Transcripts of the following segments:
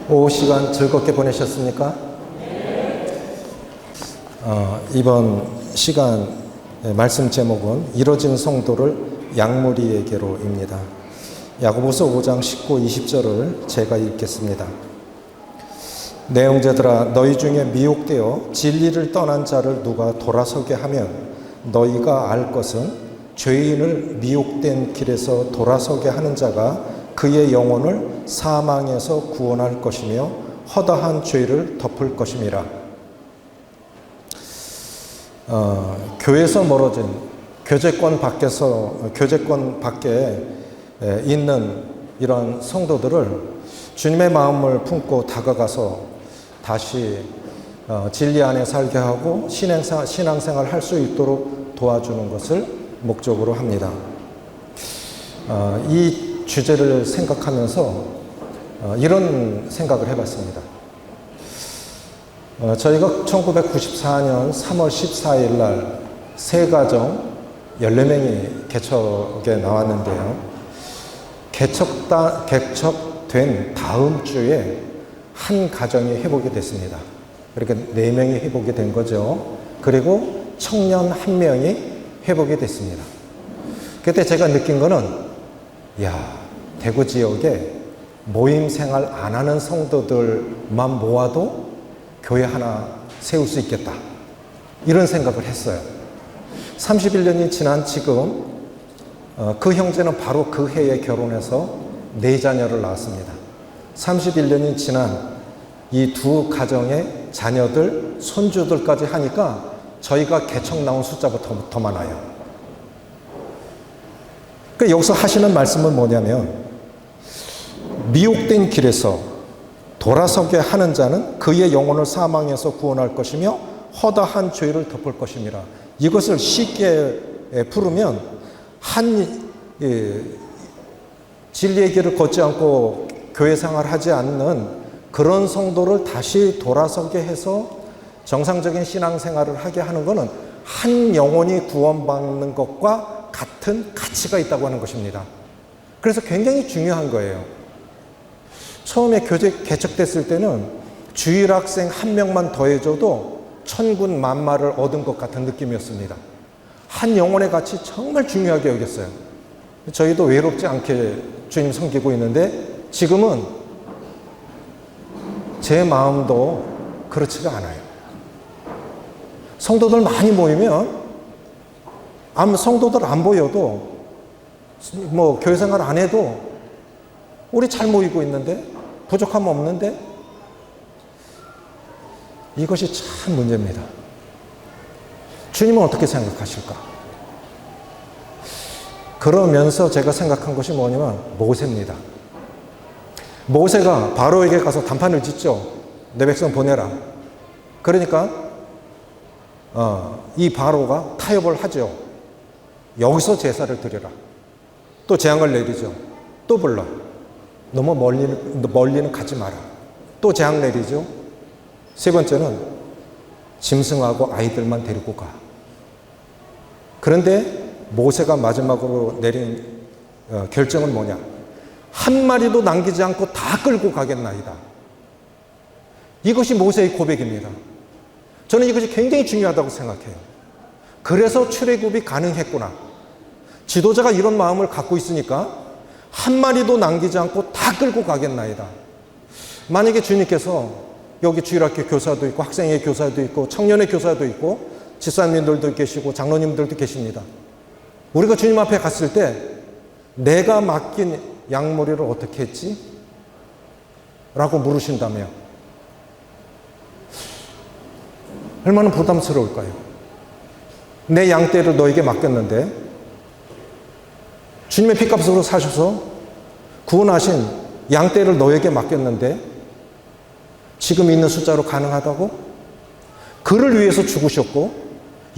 오후 시간 즐겁게 보내셨습니까? 이번 시간 말씀 제목은 이뤄진 성도를 양무리에게로입니다. 야고보서 5장 19, 20절을 제가 읽겠습니다. 내 형제들아, 너희 중에 미혹되어 진리를 떠난 자를 누가 돌아서게 하면 너희가 알 것은 죄인을 미혹된 길에서 돌아서게 하는 자가 그의 영혼을 사망에서 구원할 것이며 허다한 죄를 덮을 것임이라. 교회에서 멀어진 교제권 밖에 있는 이런 성도들을 주님의 마음을 품고 다가가서 다시 진리 안에 살게 하고 신앙생활 할 수 있도록 도와주는 것을 목적으로 합니다. 이 주제를 생각하면서 이런 생각을 해봤습니다. 저희가 1994년 3월 14일 날 새가정 14명이 개척에 나왔는데요. 개척된 다음 주에 한 가정이 회복이 됐습니다. 그러니까 4명이 회복이 된 거죠. 그리고 청년 1명이 회복이 됐습니다. 그때 제가 느낀 거는 대구 지역에 모임 생활 안 하는 성도들만 모아도 교회 하나 세울 수 있겠다, 이런 생각을 했어요. 31년이 지난 지금 그 형제는 바로 그 해에 결혼해서 4자녀를 낳았습니다. 31년이 지난 이 두 가정의 자녀들, 손주들까지 하니까 저희가 개척 나온 숫자보다 더 많아요. 그러니까 여기서 하시는 말씀은 뭐냐면, 미혹된 길에서 돌아서게 하는 자는 그의 영혼을 사망에서 구원할 것이며 허다한 죄를 덮을 것임이라. 이것을 쉽게 풀으면 진리의 길을 걷지 않고 교회 생활을 하지 않는 그런 성도를 다시 돌아서게 해서 정상적인 신앙생활을 하게 하는 것은 한 영혼이 구원받는 것과 같은 가치가 있다고 하는 것입니다. 그래서 굉장히 중요한 거예요. 처음에 교제 개척됐을 때는 주일학생 1명만 더해줘도 천군 만마를 얻은 것 같은 느낌이었습니다. 한 영혼의 가치 정말 중요하게 여겼어요. 저희도 외롭지 않게 주님 섬기고 있는데 지금은 제 마음도 그렇지가 않아요. 성도들 많이 모이면 성도들 안 보여도 교회 생활 안 해도 우리 잘 모이고 있는데 부족함 없는데, 이것이 참 문제입니다. 주님은 어떻게 생각하실까? 그러면서 제가 생각한 것이 뭐냐면 모세입니다. 모세가 바로에게 가서 단판을 짓죠. 내 백성 보내라. 그러니까 이 바로가 타협을 하죠. 여기서 제사를 드려라. 또 재앙을 내리죠. 또 불러. 너무 멀리는 가지 마라. 또 재앙 내리죠. 세 번째는 짐승하고 아이들만 데리고 가. 그런데 모세가 마지막으로 내린 결정은 뭐냐? 한 마리도 남기지 않고 다 끌고 가겠나이다. 이것이 모세의 고백입니다. 저는 이것이 굉장히 중요하다고 생각해요. 그래서 출애굽이 가능했구나. 지도자가 이런 마음을 갖고 있으니까 한 마리도 남기지 않고 다 끌고 가겠나이다. 만약에 주님께서 여기 주일학교 교사도 있고 학생의 교사도 있고 청년의 교사도 있고 집사님들도 계시고 장로님들도 계십니다. 우리가 주님 앞에 갔을 때 내가 맡긴 양머리를 어떻게 했지? 라고 물으신다면 얼마나 부담스러울까요? 내 양떼를 너에게 맡겼는데 주님의 피값으로 사셔서 구원하신 양떼를 너에게 맡겼는데 지금 있는 숫자로 가능하다고? 그를 위해서 죽으셨고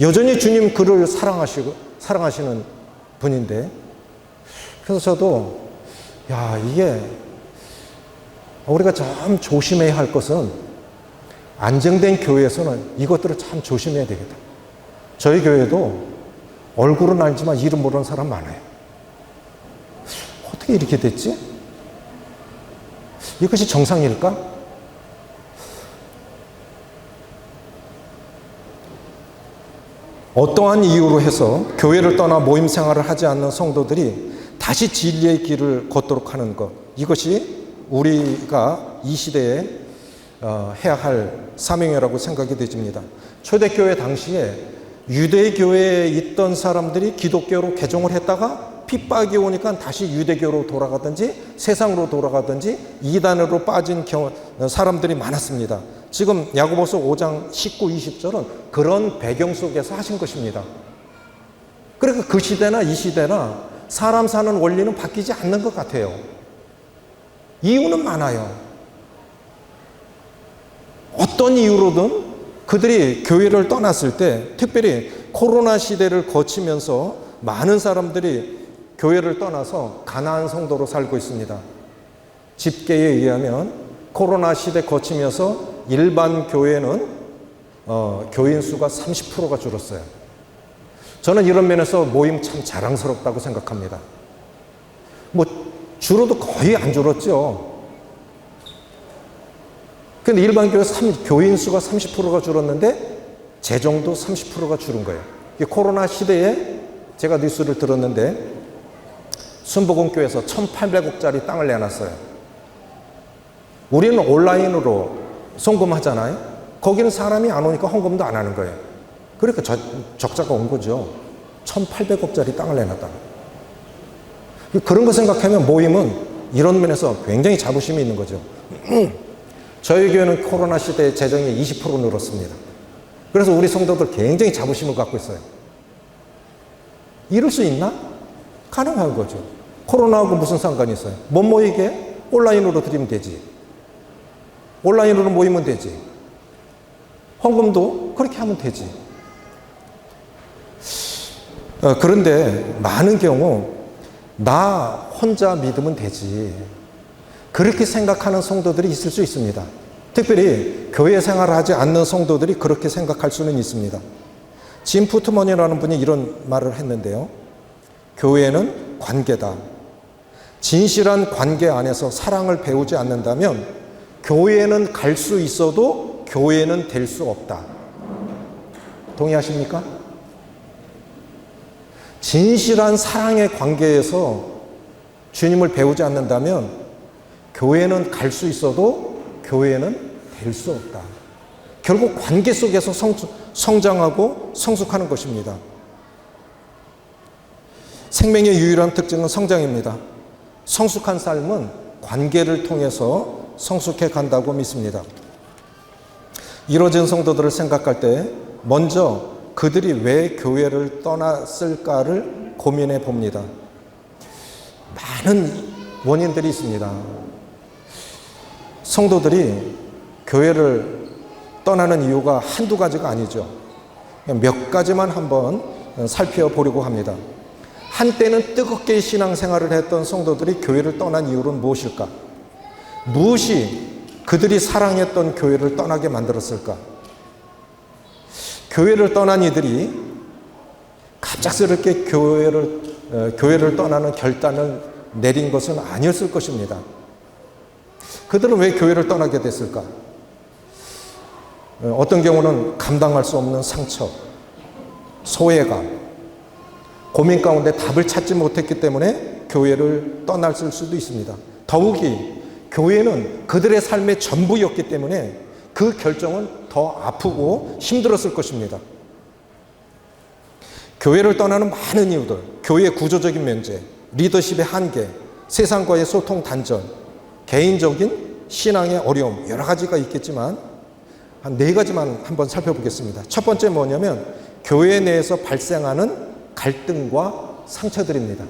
여전히 주님 그를 사랑하시는 분인데, 그래서 저도 이게 우리가 참 조심해야 할 것은 안정된 교회에서는 이것들을 참 조심해야 되겠다. 저희 교회도 얼굴은 알지만 이름 모르는 사람 많아요. 어떻게 이렇게 됐지? 이것이 정상일까? 어떠한 이유로 해서 교회를 떠나 모임 생활을 하지 않는 성도들이 다시 진리의 길을 걷도록 하는 것, 이것이 우리가 이 시대에 해야 할 사명이라고 생각이 되집니다. 초대교회 당시에 유대교회에 있던 사람들이 기독교로 개종을 했다가 핍박이 오니까 다시 유대교로 돌아가든지 세상으로 돌아가든지 이단으로 빠진 사람들이 많았습니다. 지금 야고보서 5장 19, 20절은 그런 배경 속에서 하신 것입니다. 그러니까 그 시대나 이 시대나 사람 사는 원리는 바뀌지 않는 것 같아요. 이유는 많아요. 어떤 이유로든 그들이 교회를 떠났을 때, 특별히 코로나 시대를 거치면서 많은 사람들이 교회를 떠나서 가난한 성도로 살고 있습니다. 집계에 의하면 코로나 시대 거치면서 일반 교회는 교인 수가 30%가 줄었어요. 저는 이런 면에서 모임 참 자랑스럽다고 생각합니다. 뭐 줄어도 거의 안 줄었죠. 근데 일반 교인 수가 30%가 줄었는데 재정도 30%가 줄은 거예요. 코로나 시대에 제가 뉴스를 들었는데 순복음교회에서 1,800억짜리 땅을 내놨어요. 우리는 온라인으로 송금하잖아요. 거기는 사람이 안 오니까 헌금도 안 하는 거예요. 그러니까 적자가 온 거죠. 1,800억짜리 땅을 내놨다. 그런 거 생각하면 모임은 이런 면에서 굉장히 자부심이 있는 거죠. 저희 교회는 코로나 시대에 재정이 20% 늘었습니다. 그래서 우리 성도들 굉장히 자부심을 갖고 있어요. 이럴 수 있나? 가능한 거죠. 코로나하고 무슨 상관이 있어요? 못 모이게 온라인으로 드리면 되지. 온라인으로 모이면 되지. 헌금도 그렇게 하면 되지. 그런데 많은 경우 나 혼자 믿으면 되지. 그렇게 생각하는 성도들이 있을 수 있습니다. 특별히 교회 생활을 하지 않는 성도들이 그렇게 생각할 수는 있습니다. 짐 푸트먼이라는 분이 이런 말을 했는데요. 교회는 관계다. 진실한 관계 안에서 사랑을 배우지 않는다면 교회는 갈 수 있어도 교회는 될 수 없다. 동의하십니까? 진실한 사랑의 관계에서 주님을 배우지 않는다면 교회는 갈 수 있어도 교회는 될 수 없다. 결국 관계 속에서 성장하고 성숙하는 것입니다. 생명의 유일한 특징은 성장입니다. 성숙한 삶은 관계를 통해서 성숙해 간다고 믿습니다. 이루어진 성도들을 생각할 때 먼저 그들이 왜 교회를 떠났을까를 고민해 봅니다. 많은 원인들이 있습니다. 성도들이 교회를 떠나는 이유가 한두 가지가 아니죠. 몇 가지만 한번 살펴보려고 합니다. 한때는 뜨겁게 신앙생활을 했던 성도들이 교회를 떠난 이유는 무엇일까? 무엇이 그들이 사랑했던 교회를 떠나게 만들었을까? 교회를 떠난 이들이 갑작스럽게 교회를 떠나는 결단을 내린 것은 아니었을 것입니다. 그들은 왜 교회를 떠나게 됐을까? 어떤 경우는 감당할 수 없는 상처, 소외감, 고민 가운데 답을 찾지 못했기 때문에 교회를 떠났을 수도 있습니다. 더욱이 교회는 그들의 삶의 전부였기 때문에 그 결정은 더 아프고 힘들었을 것입니다. 교회를 떠나는 많은 이유들, 교회의 구조적인 문제, 리더십의 한계, 세상과의 소통 단절, 개인적인 신앙의 어려움, 여러 가지가 있겠지만 한 4가지만 한번 살펴보겠습니다. 첫 번째 뭐냐면 교회 내에서 발생하는 갈등과 상처들입니다.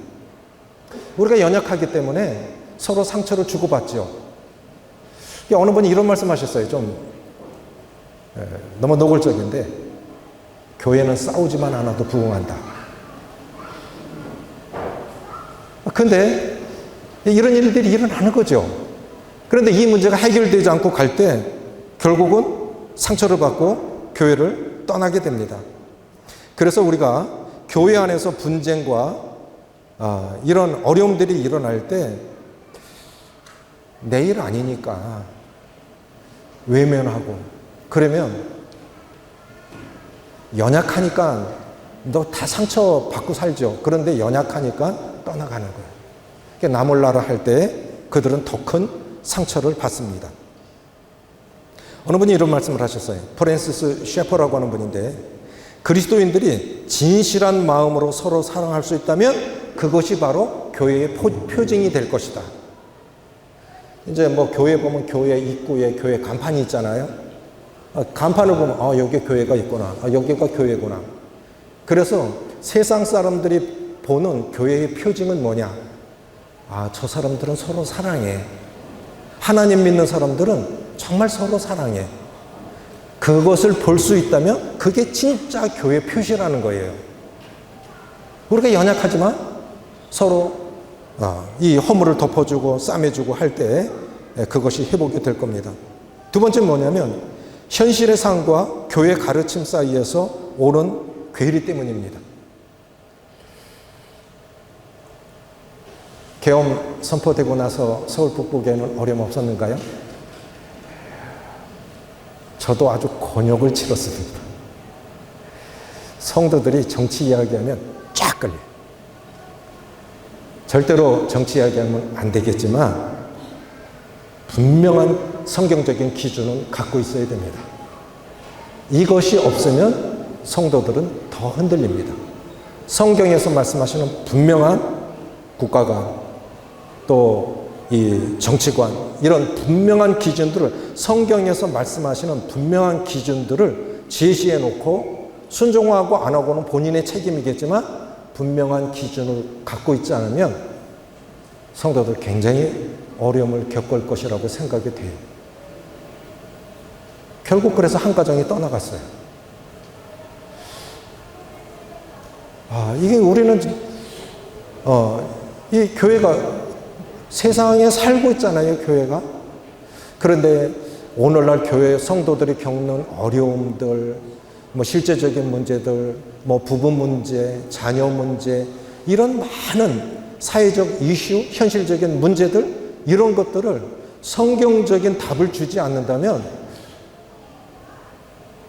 우리가 연약하기 때문에 서로 상처를 주고받죠. 어느 분이 이런 말씀하셨어요. 좀 너무 노골적인데 교회는 싸우지만 않아도 부흥한다. 근데 이런 일들이 일어나는 거죠. 그런데 이 문제가 해결되지 않고 갈 때 결국은 상처를 받고 교회를 떠나게 됩니다. 그래서 우리가 교회 안에서 분쟁과 이런 어려움들이 일어날 때 내 일 아니니까 외면하고 그러면 연약하니까 너 다 상처 받고 살죠. 그런데 연약하니까 떠나가는 거예요. 그러니까 나 몰라라 할 때 그들은 더 큰 상처를 받습니다. 어느 분이 이런 말씀을 하셨어요. 프랜시스 셰퍼라고 하는 분인데, 그리스도인들이 진실한 마음으로 서로 사랑할 수 있다면 그것이 바로 교회의 표징이 될 것이다. 이제 뭐 교회 보면 교회 입구에 교회 간판이 있잖아요. 간판을 보면 여기 교회가 있구나. 여기가 교회구나. 그래서 세상 사람들이 보는 교회의 표징은 뭐냐? 저 사람들은 서로 사랑해. 하나님 믿는 사람들은 정말 서로 사랑해. 그것을 볼 수 있다면 그게 진짜 교회 표시라는 거예요. 우리가 연약하지만 서로 이 허물을 덮어주고 싸매주고 할 때 그것이 회복이 될 겁니다. 두 번째는 뭐냐면 현실의 삶과 교회 가르침 사이에서 오는 괴리 때문입니다. 계엄 선포되고 나서 서울 북부교회는 어려움 없었는가요? 저도 아주 곤욕을 치렀습니다. 성도들이 정치 이야기하면 쫙 끌려요. 절대로 정치 이야기하면 안 되겠지만 분명한 성경적인 기준은 갖고 있어야 됩니다. 이것이 없으면 성도들은 더 흔들립니다. 성경에서 말씀하시는 분명한 국가관, 또 이 정치관, 이런 분명한 기준들을, 성경에서 말씀하시는 분명한 기준들을 제시해 놓고 순종하고 안 하고는 본인의 책임이겠지만 분명한 기준을 갖고 있지 않으면 성도들 굉장히 어려움을 겪을 것이라고 생각이 돼요. 결국 그래서 한 가정이 떠나갔어요. 이게 우리는 이 교회가 세상에 살고 있잖아요, 교회가. 그런데 오늘날 교회 성도들이 겪는 어려움들, 뭐 실제적인 문제들, 뭐 부부 문제, 자녀 문제, 이런 많은 사회적 이슈, 현실적인 문제들, 이런 것들을 성경적인 답을 주지 않는다면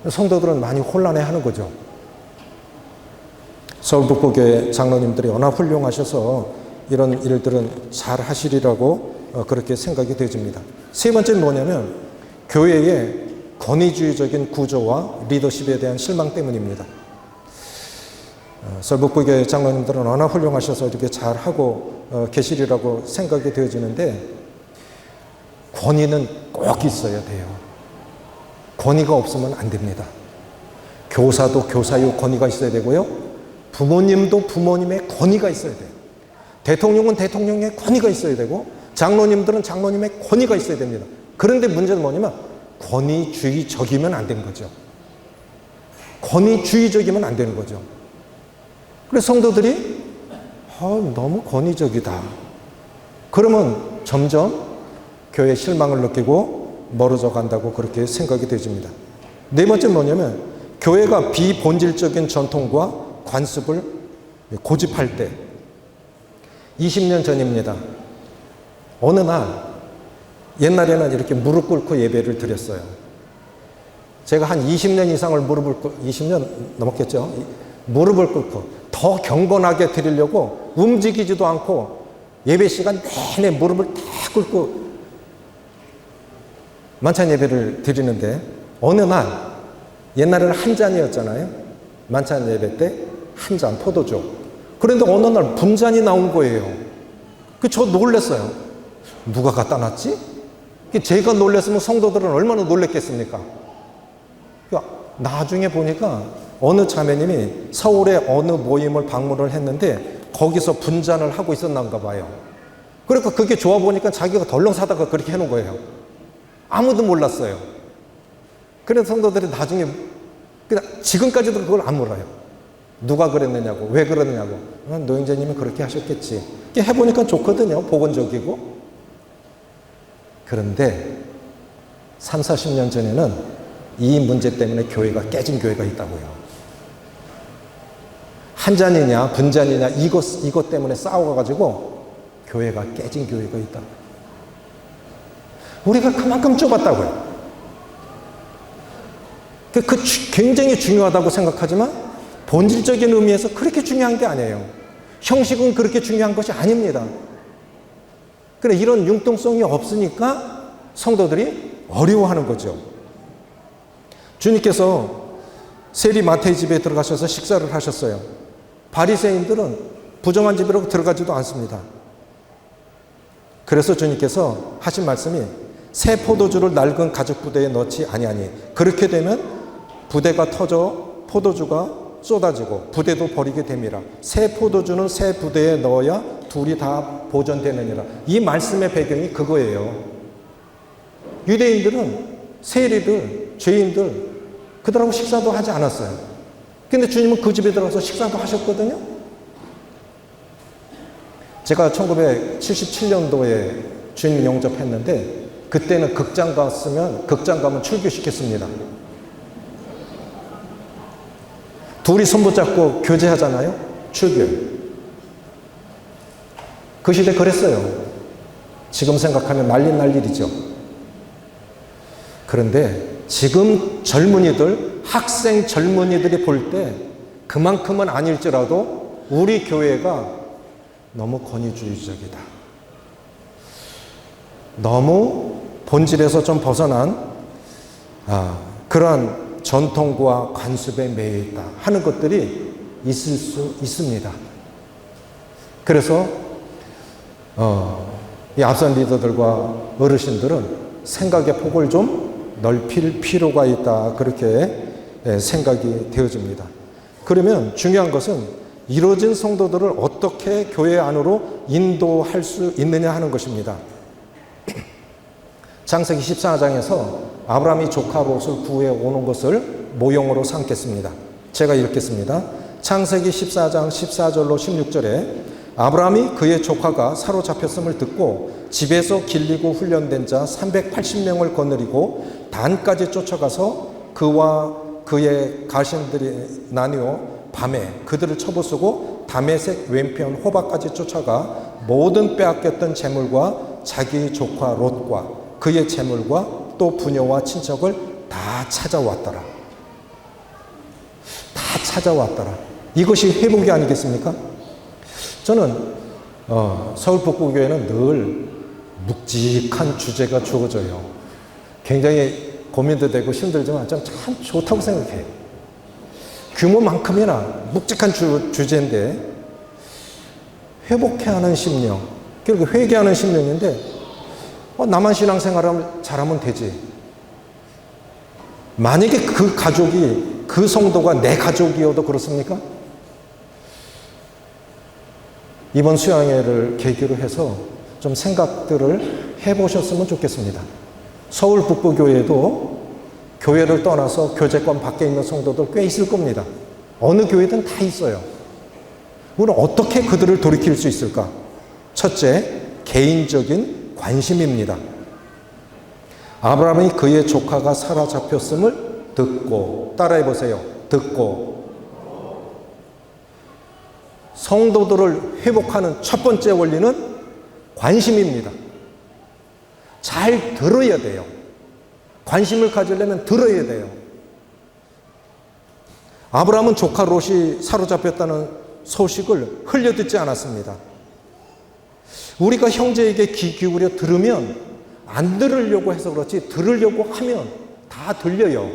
성도들은 많이 혼란해하는 거죠. 서울북부교회 장로님들이 워낙 훌륭하셔서 이런 일들은 잘 하시리라고 그렇게 생각이 되어집니다. 세 번째는 뭐냐면 교회의 권위주의적인 구조와 리더십에 대한 실망 때문입니다. 서울북부교회 장로님들은 워낙 훌륭하셔서 이렇게 잘하고 계시리라고 생각이 되어지는데 권위는 꼭 있어야 돼요. 권위가 없으면 안 됩니다. 교사도 교사의 권위가 있어야 되고요. 부모님도 부모님의 권위가 있어야 돼요. 대통령은 대통령의 권위가 있어야 되고 장로님들은 장로님의 권위가 있어야 됩니다. 그런데 문제는 뭐냐면 권위주의적이면 안 되는 거죠. 권위주의적이면 안 되는 거죠. 그래서 성도들이 너무 권위적이다. 그러면 점점 교회에 실망을 느끼고 멀어져 간다고 그렇게 생각이 되집니다. 네 번째는 뭐냐면 교회가 비본질적인 전통과 관습을 고집할 때, 20년 전입니다. 어느 날, 옛날에는 이렇게 무릎 꿇고 예배를 드렸어요. 제가 한 20년 이상을 20년 넘었겠죠? 무릎을 꿇고 더 경건하게 드리려고 움직이지도 않고 예배 시간 내내 무릎을 다 꿇고 만찬 예배를 드리는데, 어느 날, 옛날에는 한 잔이었잖아요. 만찬 예배 때 한 잔 포도주. 그런데 어느 날 분잔이 나온 거예요. 저 놀랐어요. 누가 갖다 놨지? 제가 놀랐으면 성도들은 얼마나 놀랬겠습니까? 나중에 보니까 어느 자매님이 서울의 어느 모임을 방문을 했는데 거기서 분잔을 하고 있었나 봐요. 그러니까 그게 좋아 보니까 자기가 덜렁 사다가 그렇게 해놓은 거예요. 아무도 몰랐어요. 그래서 성도들이 나중에, 지금까지도 그걸 안 몰라요. 누가 그랬느냐고, 왜 그러느냐고. 노영자님이 그렇게 하셨겠지. 해보니까 좋거든요. 복원적이고. 그런데 3, 40년 전에는 이 문제 때문에 교회가 깨진 교회가 있다고요. 한 잔이냐 분잔이냐 이것 때문에 싸워가지고 교회가 깨진 교회가 있다. 우리가 그만큼 좁았다고요. 굉장히 중요하다고 생각하지만 본질적인 의미에서 그렇게 중요한 게 아니에요. 형식은 그렇게 중요한 것이 아닙니다. 그래, 이런 융통성이 없으니까 성도들이 어려워하는 거죠. 주님께서 세리 마태의 집에 들어가셔서 식사를 하셨어요. 바리새인들은 부정한 집이라고 들어가지도 않습니다. 그래서 주님께서 하신 말씀이 새 포도주를 낡은 가죽 부대에 넣지 아니하니 그렇게 되면 부대가 터져 포도주가 쏟아지고 부대도 버리게 됨이라. 새 포도주는 새 부대에 넣어야 둘이 다 보존되느니라. 이 말씀의 배경이 그거예요. 유대인들은 세리들, 죄인들 그들하고 식사도 하지 않았어요. 근데 주님은 그 집에 들어가서 식사도 하셨거든요. 제가 1977년도에 주님 영접했는데 그때는 극장 가면 출교시켰습니다. 둘이 손붙잡고 교제하잖아요. 출교. 그 시대 그랬어요. 지금 생각하면 난리 날 일이죠. 그런데 지금 젊은이들, 학생 젊은이들이 볼 때 그만큼은 아닐지라도 우리 교회가 너무 권위주의적이다. 너무 본질에서 좀 벗어난 그러한 전통과 관습에 매여 있다 하는 것들이 있을 수 있습니다. 그래서 이 앞선 리더들과 어르신들은 생각의 폭을 좀 넓힐 필요가 있다 그렇게 생각이 되어집니다. 그러면 중요한 것은 이루어진 성도들을 어떻게 교회 안으로 인도할 수 있느냐 하는 것입니다. 창세기 14장에서 아브라함이 조카 롯을 구해 오는 것을 모형으로 삼겠습니다. 제가 읽겠습니다. 창세기 14장 14절로 16절에 아브라함이 그의 조카가 사로잡혔음을 듣고 집에서 길리고 훈련된 자 380명을 거느리고 단까지 쫓아가서 그와 그의 가신들이 나뉘어 밤에 그들을 쳐부수고 다메섹 왼편 호바까지 쫓아가 모든 빼앗겼던 재물과 자기 조카 롯과 그의 재물과 또 부녀와 친척을 다 찾아왔더라. 다 찾아왔더라. 이것이 회복이 아니겠습니까? 저는 서울 북구교회는 늘 묵직한 주제가 주어져요. 굉장히 고민도 되고 힘들지만 참 좋다고 생각해요. 규모만큼이나 묵직한 주제인데 회복해야 하는 심령, 그리고 회개하는 심령인데 나만 신앙생활을 잘하면 되지. 만약에 그 가족이, 그 성도가 내 가족이어도 그렇습니까? 이번 수양회를 계기로 해서 좀 생각들을 해보셨으면 좋겠습니다. 서울 북부교회도 교회를 떠나서 교제권 밖에 있는 성도들 꽤 있을 겁니다. 어느 교회든 다 있어요. 우리는 어떻게 그들을 돌이킬 수 있을까? 첫째, 개인적인 관심입니다. 아브라함이 그의 조카가 사로잡혔음을 듣고, 따라해보세요. 듣고. 성도들을 회복하는 첫 번째 원리는 관심입니다. 잘 들어야 돼요. 관심을 가지려면 들어야 돼요. 아브라함은 조카 롯이 사로잡혔다는 소식을 흘려듣지 않았습니다. 우리가 형제에게 귀 기울여 들으면 안 들으려고 해서 그렇지 들으려고 하면 다 들려요.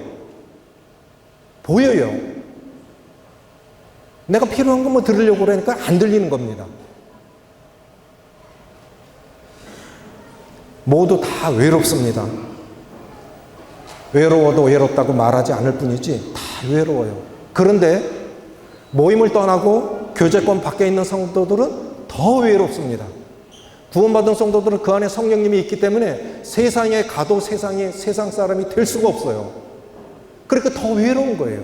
보여요. 내가 필요한 것만 들으려고 그러니까 안 들리는 겁니다. 모두 다 외롭습니다. 외로워도 외롭다고 말하지 않을 뿐이지 다 외로워요. 그런데 모임을 떠나고 교제권 밖에 있는 성도들은 더 외롭습니다. 구원받은 성도들은 그 안에 성령님이 있기 때문에 세상에 가도 세상 사람이 될 수가 없어요. 그러니까 더 외로운 거예요.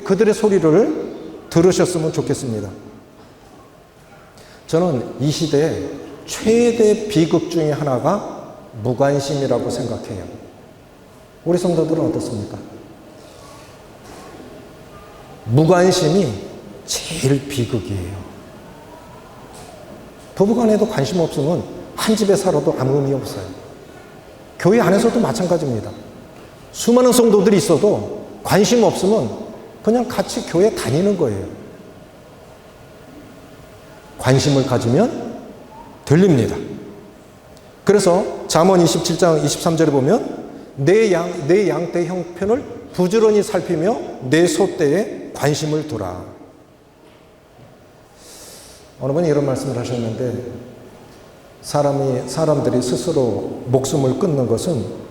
그들의 소리를 들으셨으면 좋겠습니다. 저는 이 시대에 최대 비극 중에 하나가 무관심이라고 생각해요. 우리 성도들은 어떻습니까? 무관심이 제일 비극이에요. 부부간에도 관심 없으면 한 집에 살아도 아무 의미 없어요. 교회 안에서도 마찬가지입니다. 수많은 성도들이 있어도 관심 없으면 그냥 같이 교회 다니는 거예요. 관심을 가지면 들립니다. 그래서 잠언 27장 23절에 보면 내 양떼 형편을 부지런히 살피며 내 소떼에 관심을 두라. 어느 분이 이런 말씀을 하셨는데 사람들이 스스로 목숨을 끊는 것은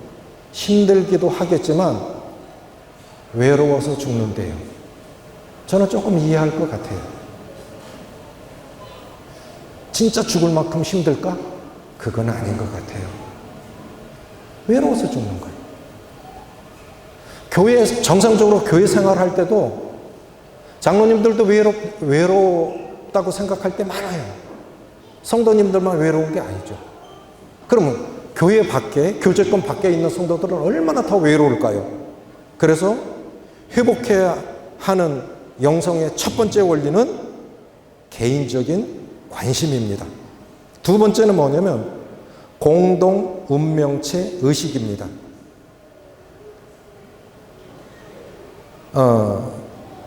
힘들기도 하겠지만 외로워서 죽는데요. 저는 조금 이해할 것 같아요. 진짜 죽을 만큼 힘들까? 그건 아닌 것 같아요. 외로워서 죽는 거예요. 정상적으로 교회 생활할 때도 장로님들도 외롭다고 생각할 때 많아요. 성도님들만 외로운 게 아니죠. 그러면 교회 밖에, 교제권 밖에 있는 성도들은 얼마나 더 외로울까요? 그래서 회복해야 하는 영성의 첫 번째 원리는 개인적인 관심입니다. 두 번째는 뭐냐면 공동 운명체 의식입니다.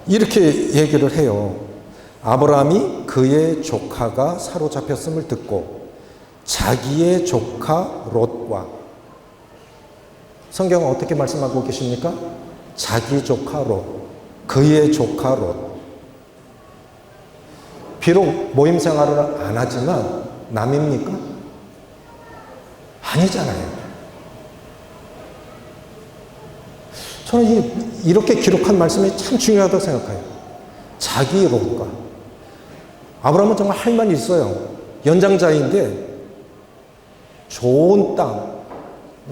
이렇게 얘기를 해요. 아브라함이 그의 조카가 사로잡혔음을 듣고 자기의 조카 롯과, 성경은 어떻게 말씀하고 계십니까? 자기 조카 롯, 그의 조카 롯. 비록 모임 생활을 안 하지만 남입니까? 아니잖아요. 저는 이렇게 기록한 말씀이 참 중요하다고 생각해요. 자기 롯과. 아브라함은 정말 할 말이 있어요. 연장자인데 좋은 땅.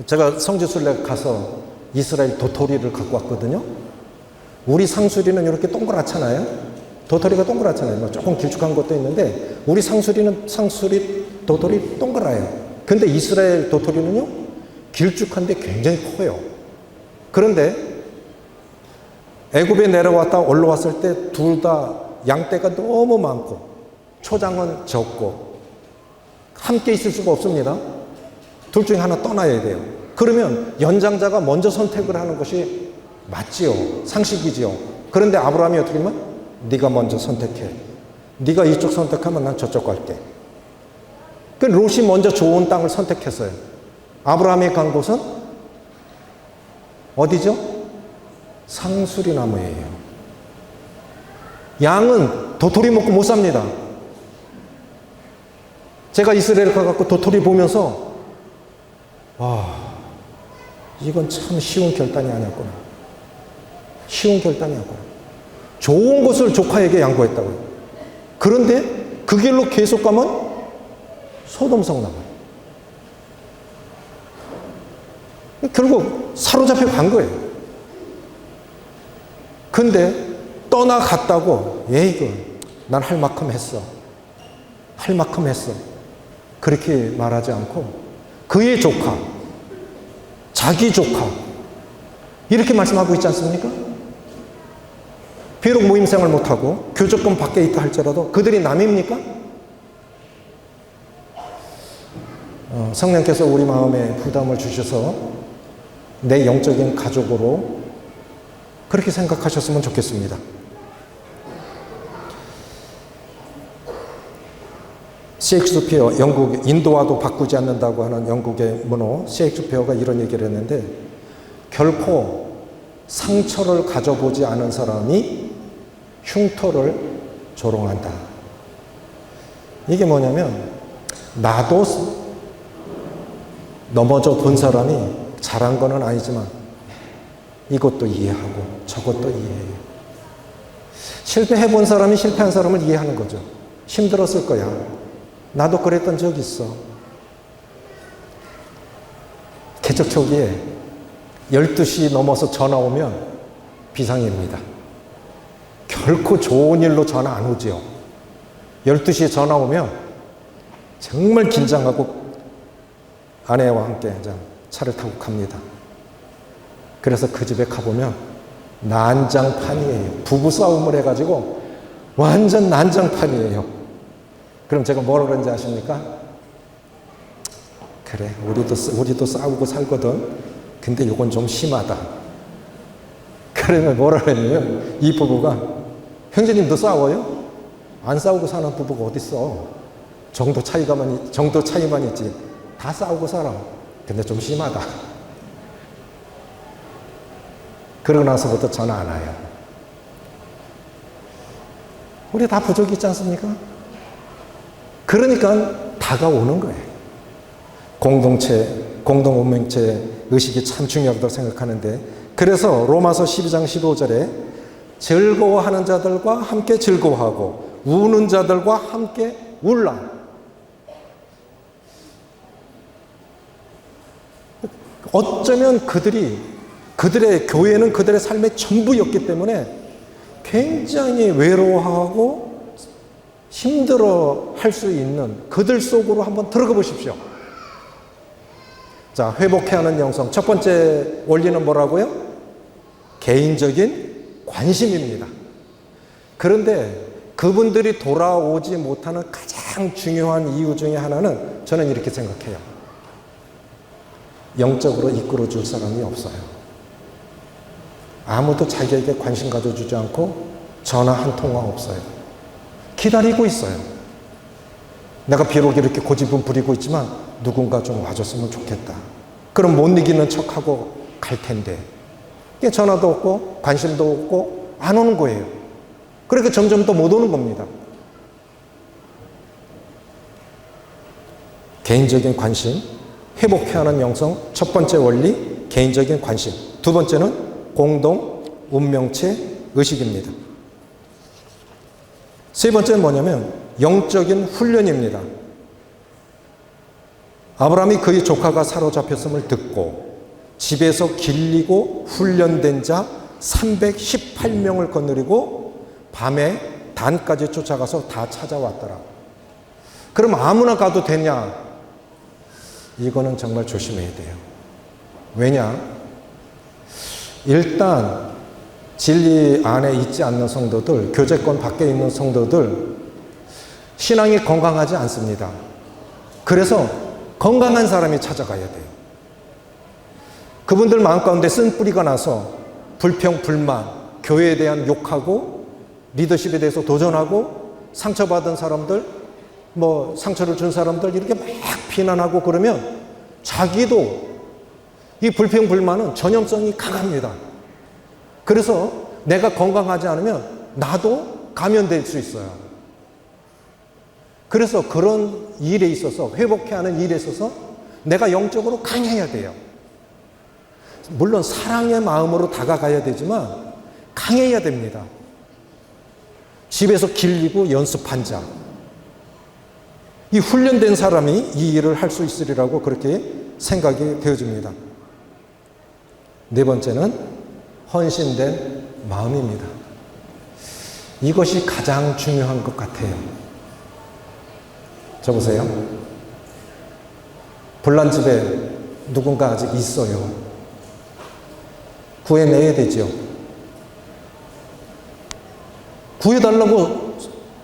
제가 성지순례 가서 이스라엘 도토리를 갖고 왔거든요. 우리 상수리는 이렇게 동그랗잖아요. 도토리가 동그랗잖아요. 조금 길쭉한 것도 있는데 우리 도토리 동그라요. 근데 이스라엘 도토리는요, 길쭉한데 굉장히 커요. 그런데 애굽에 내려왔다 올라왔을 때 둘 다 양떼가 너무 많고 초장은 적고 함께 있을 수가 없습니다. 둘 중에 하나 떠나야 돼요. 그러면 연장자가 먼저 선택을 하는 것이 맞지요. 상식이지요. 그런데 아브라함이 어떻게 하면 네가 먼저 선택해. 네가 이쪽 선택하면 난 저쪽 갈게. 그 롯이 먼저 좋은 땅을 선택했어요. 아브라함이 간 곳은 어디죠? 상수리나무예요. 양은 도토리 먹고 못 삽니다. 제가 이스라엘 가갖고 도토리 보면서 와, 이건 참 쉬운 결단이 아니었구나. 쉬운 결단이 아니었구나. 좋은 것을 조카에게 양보했다고요. 그런데 그 길로 계속 가면 소돔성 나와요. 결국 사로잡혀 간 거예요. 근데 떠나갔다고 이거 난 할 만큼 했어. 할 만큼 했어. 그렇게 말하지 않고 그의 조카, 자기 조카 이렇게 말씀하고 있지 않습니까? 비록 모임생활 못하고 교조권 밖에 있다 할지라도 그들이 남입니까? 성령께서 우리 마음에 부담을 주셔서 내 영적인 가족으로 그렇게 생각하셨으면 좋겠습니다. 셰익스피어, 인도와도 바꾸지 않는다고 하는 영국의 문호 셰익스피어가 이런 얘기를 했는데 결코 상처를 가져보지 않은 사람이 흉터를 조롱한다. 이게 뭐냐면 나도 넘어져 본 사람이 잘한 거는 아니지만 이것도 이해하고 저것도 이해해요. 실패해 본 사람이 실패한 사람을 이해하는 거죠. 힘들었을 거야. 나도 그랬던 적 있어. 개척 초기에 12시 넘어서 전화 오면 비상입니다. 결코 좋은 일로 전화 안 오지요. 12시에 전화 오면 정말 긴장하고 아내와 함께 차를 타고 갑니다. 그래서 그 집에 가보면 난장판이에요. 부부싸움을 해가지고 완전 난장판이에요. 그럼 제가 뭐라 그런지 아십니까? 그래, 우리도 싸우고 살거든. 근데 이건 좀 심하다. 그러면 뭐라 그랬냐면 이 부부가 형제님도 싸워요? 안 싸우고 사는 부부가 어딨어. 정도 차이만 있지. 다 싸우고 살아. 근데 좀 심하다. 그러고 나서부터 전화 안 와요. 우리 다 부족이 있지 않습니까? 그러니까 다가오는 거예요. 공동 운명체 의식이 참 중요하다고 생각하는데, 그래서 로마서 12장 15절에 즐거워하는 자들과 함께 즐거워하고 우는 자들과 함께 울라. 어쩌면 그들의 교회는 그들의 삶의 전부였기 때문에 굉장히 외로워하고 힘들어 할 수 있는 그들 속으로 한번 들어가 보십시오. 자, 회복해야 하는 영성. 첫 번째 원리는 뭐라고요? 개인적인 관심입니다. 그런데 그분들이 돌아오지 못하는 가장 중요한 이유 중에 하나는 저는 이렇게 생각해요. 영적으로 이끌어 줄 사람이 없어요. 아무도 자기에게 관심 가져주지 않고 전화 한 통화 없어요. 기다리고 있어요. 내가 비록 이렇게 고집은 부리고 있지만 누군가 좀 와줬으면 좋겠다. 그럼 못 이기는 척하고 갈 텐데 전화도 없고 관심도 없고 안 오는 거예요. 그러니까 점점 더 못 오는 겁니다. 개인적인 관심, 회복해야 하는 영성. 첫 번째 원리, 개인적인 관심. 두 번째는 공동 운명체 의식입니다. 세 번째는 뭐냐면 영적인 훈련입니다. 아브라함이 그의 조카가 사로잡혔음을 듣고 집에서 길리고 훈련된 자 318명을 거느리고 밤에 단까지 쫓아가서 다 찾아왔더라. 그럼 아무나 가도 되냐? 이거는 정말 조심해야 돼요. 왜냐? 일단 진리 안에 있지 않는 성도들, 교제권 밖에 있는 성도들 신앙이 건강하지 않습니다. 그래서 건강한 사람이 찾아가야 돼요. 그분들 마음 가운데 쓴뿌리가 나서 불평, 불만, 교회에 대한 욕하고 리더십에 대해서 도전하고 상처받은 사람들, 상처를 준 사람들 이렇게 막 비난하고 그러면 자기도 이 불평, 불만은 전염성이 강합니다. 그래서 내가 건강하지 않으면 나도 감염될 수 있어요. 그래서 그런 일에 있어서, 회복해야 하는 일에 있어서 내가 영적으로 강해야 돼요. 물론 사랑의 마음으로 다가가야 되지만 강해야 됩니다. 집에서 길리고 연습한 자, 이 훈련된 사람이 이 일을 할 수 있으리라고 그렇게 생각이 되어집니다. 네 번째는 헌신된 마음입니다. 이것이 가장 중요한 것 같아요. 저 보세요. 불난 집에 누군가 아직 있어요. 구해내야 되죠. 구해달라고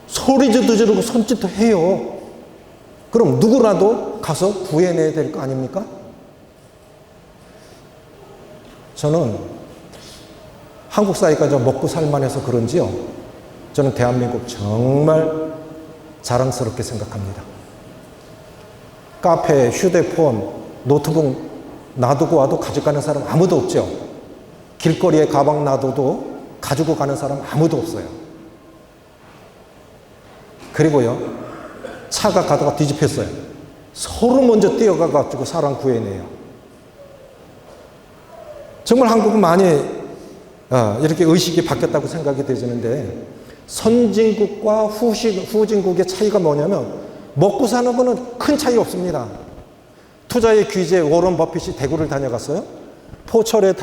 소리도 지르고 손짓도 해요. 그럼 누구라도 가서 구해내야 될 거 아닙니까? 저는 한국 사회가 좀 먹고 살만해서 그런지요. 저는 대한민국 정말 자랑스럽게 생각합니다. 카페, 휴대폰, 노트북 놔두고 와도 가져가는 사람 아무도 없죠. 길거리에 가방 놔둬도 가지고 가는 사람 아무도 없어요. 그리고요, 차가 가다가 뒤집혔어요. 서로 먼저 뛰어가가지고 사람 구해내요. 정말 한국은 많이 이렇게 의식이 바뀌었다고 생각이 되지는데, 선진국과 후진국의 차이가 뭐냐면 먹고 사는 거는 큰 차이 없습니다. 투자의 귀재 워런 버핏이 대구를 다녀갔어요. 포철이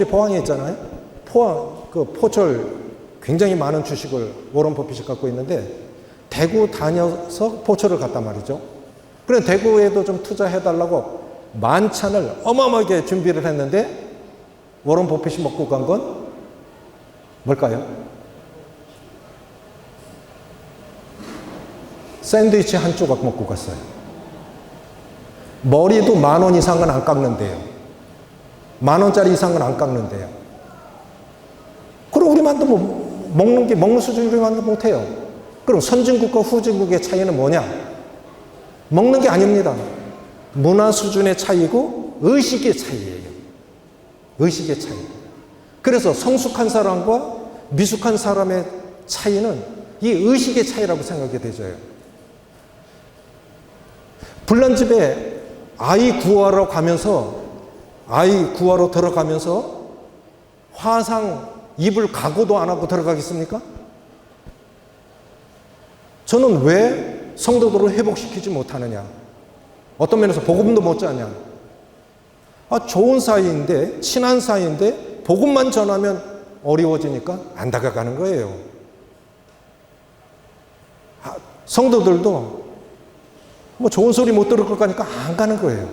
포항에 있잖아요. 포철 굉장히 많은 주식을 워런 버핏이 갖고 있는데 대구 다녀서 포철을 갔단 말이죠. 그래 대구에도 좀 투자해달라고 만찬을 어마어마하게 준비를 했는데 워런 버핏이 먹고 간 건 뭘까요? 샌드위치 한 조각 먹고 갔어요. 머리도 10,000원 이상은 안 깎는데요. 10,000원짜리 이상은 안 깎는데요. 그럼 우리만도 먹는 수준 우리만도 못해요. 그럼 선진국과 후진국의 차이는 뭐냐? 먹는 게 아닙니다. 문화 수준의 차이고 의식의 차이예요. 의식의 차이. 그래서 성숙한 사람과 미숙한 사람의 차이는 이 의식의 차이라고 생각이 되져요. 불난집에 아이 구하러 들어가면서 화상 입을 각오도 안 하고 들어가겠습니까? 저는 왜 성도들을 회복시키지 못하느냐? 어떤 면에서 복음도 못 자냐? 좋은 사이인데, 친한 사이인데 복음만 전하면 어려워지니까 안 다가가는 거예요. 성도들도 좋은 소리 못 들을 것 같으니까 안 가는 거예요.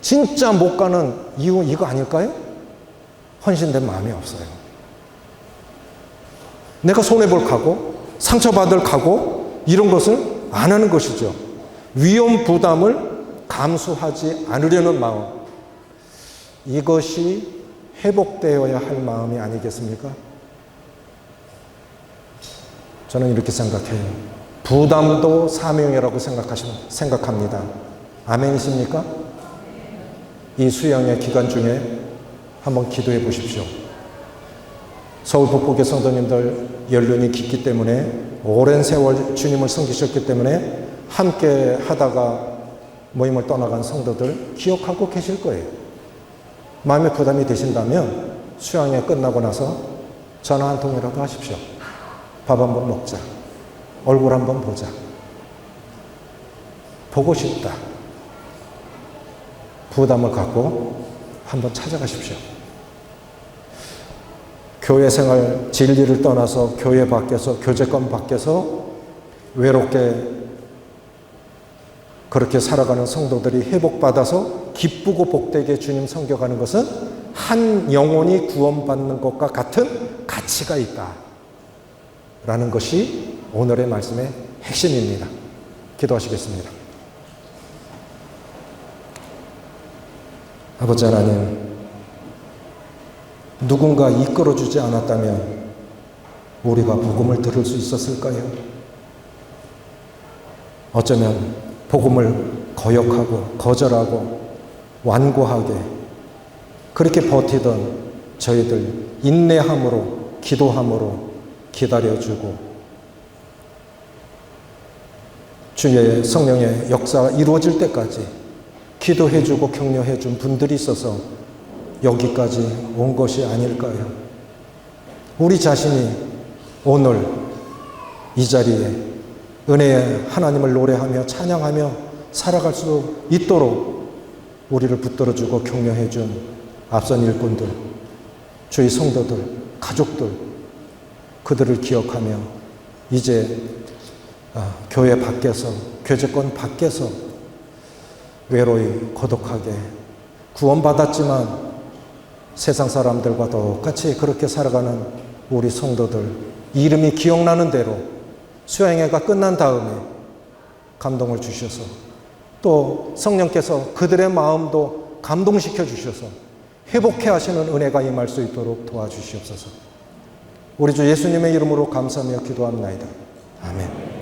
진짜 못 가는 이유 이거 아닐까요? 헌신된 마음이 없어요. 내가 손해볼 각오, 상처받을 각오, 이런 것을 안 하는 것이죠. 위험 부담을 감수하지 않으려는 마음, 이것이 회복되어야 할 마음이 아니겠습니까? 저는 이렇게 생각해요. 부담도 사명이라고 생각합니다. 아멘이십니까? 이 수양의 기간 중에 한번 기도해 보십시오. 서울 북부교 성도님들 연륜이 깊기 때문에, 오랜 세월 주님을 섬기셨기 때문에 함께 하다가 모임을 떠나간 성도들 기억하고 계실 거예요. 마음의 부담이 되신다면 수양회 끝나고 나서 전화 한 통이라도 하십시오. 밥 한번 먹자. 얼굴 한번 보자. 보고 싶다. 부담을 갖고 한번 찾아가십시오. 교회 생활 진리를 떠나서 교회 밖에서, 교제권 밖에서 외롭게 그렇게 살아가는 성도들이 회복받아서 기쁘고 복되게 주님 섬겨가는 것은 한 영혼이 구원받는 것과 같은 가치가 있다 라는 것이 오늘의 말씀의 핵심입니다. 기도하시겠습니다. 아버지 하나님, 누군가 이끌어주지 않았다면 우리가 복음을 들을 수 있었을까요? 어쩌면 복음을 거역하고 거절하고 완고하게 그렇게 버티던 저희들 인내함으로, 기도함으로 기다려주고 주의 성령의 역사가 이루어질 때까지 기도해주고 격려해준 분들이 있어서 여기까지 온 것이 아닐까요? 우리 자신이 오늘 이 자리에 은혜의 하나님을 노래하며 찬양하며 살아갈 수 있도록 우리를 붙들어주고 격려해준 앞선 일꾼들, 주의 성도들, 가족들, 그들을 기억하며 이제 교회 밖에서, 교제권 밖에서 외로이 고독하게 구원받았지만 세상 사람들과 똑같이 그렇게 살아가는 우리 성도들 이름이 기억나는 대로 수양회가 끝난 다음에 감동을 주셔서 또 성령께서 그들의 마음도 감동시켜 주셔서 회복해 하시는 은혜가 임할 수 있도록 도와주시옵소서. 우리 주 예수님의 이름으로 감사하며 기도합나이다. 아멘.